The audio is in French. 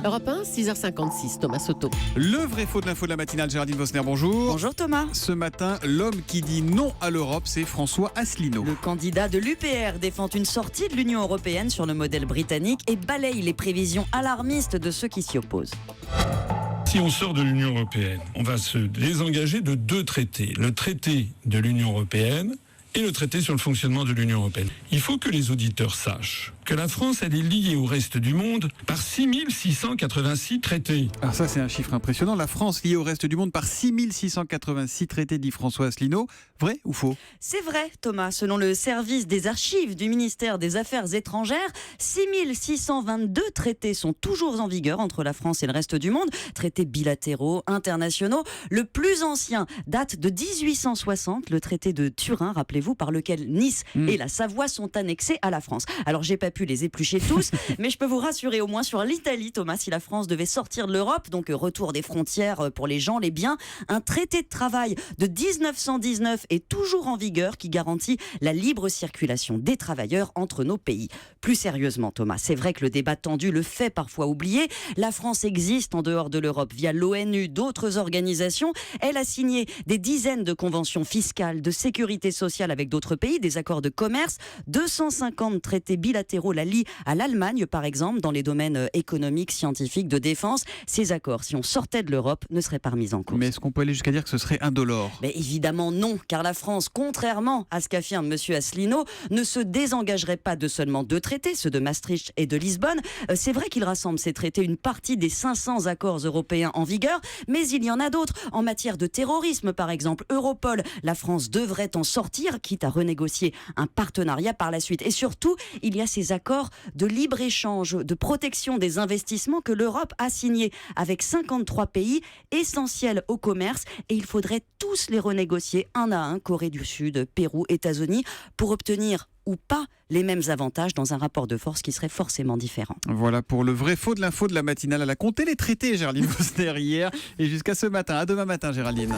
Europe 1, 6h56, Thomas Soto. Le vrai faux de l'info de la matinale, Géraldine Vosner, bonjour. Bonjour Thomas. Ce matin, l'homme qui dit non à l'Europe, c'est François Asselineau. Le candidat de l'UPR défend une sortie de l'Union européenne sur le modèle britannique et balaye les prévisions alarmistes de ceux qui s'y opposent. Si on sort de l'Union européenne, on va se désengager de deux traités. Le traité de l'Union européenne et le traité sur le fonctionnement de l'Union européenne. Il faut que les auditeurs sachent que la France, elle est liée au reste du monde par 6686 traités. Alors ça, c'est un chiffre impressionnant. La France liée au reste du monde par 6686 traités, dit François Asselineau. Vrai ou faux? C'est vrai Thomas, selon le service des archives du ministère des Affaires étrangères, 6622 traités sont toujours en vigueur entre la France et le reste du monde. Traités bilatéraux, internationaux. Le plus ancien date de 1860, le traité de Turin, rappelez-vous, par lequel Nice et la Savoie sont annexés à la France. Alors j'ai pas pu les éplucher tous, mais je peux vous rassurer au moins sur l'Italie, Thomas, si la France devait sortir de l'Europe, donc retour des frontières pour les gens, les biens, un traité de travail de 1919 est toujours en vigueur qui garantit la libre circulation des travailleurs entre nos pays. Plus sérieusement, Thomas, c'est vrai que le débat tendu le fait parfois oublier. La France existe en dehors de l'Europe via l'ONU, d'autres organisations. Elle a signé des dizaines de conventions fiscales, de sécurité sociale avec d'autres pays, des accords de commerce, 250 traités bilatéraux la lient à l'Allemagne, par exemple, dans les domaines économiques, scientifiques, de défense. Ces accords, si on sortait de l'Europe, ne seraient pas mis en cause. Mais est-ce qu'on peut aller jusqu'à dire que ce serait indolore? Mais évidemment non, car la France, contrairement à ce qu'affirme M. Asselineau, ne se désengagerait pas de seulement deux traités, ceux de Maastricht et de Lisbonne. C'est vrai qu'il rassemble ces traités une partie des 500 accords européens en vigueur, mais il y en a d'autres. En matière de terrorisme, par exemple, Europol, la France devrait en sortir, quitte à renégocier un partenariat par la suite. Et surtout, il y a ces accords de libre-échange, de protection des investissements que l'Europe a signés avec 53 pays essentiels au commerce, et il faudrait tous les renégocier un à un, Corée du Sud, Pérou, États-Unis, pour obtenir ou pas les mêmes avantages dans un rapport de force qui serait forcément différent. Voilà pour le vrai faux de l'info de la matinale. Elle a compté les traités, Géraldine Vosner, hier et jusqu'à ce matin. À demain matin, Géraldine.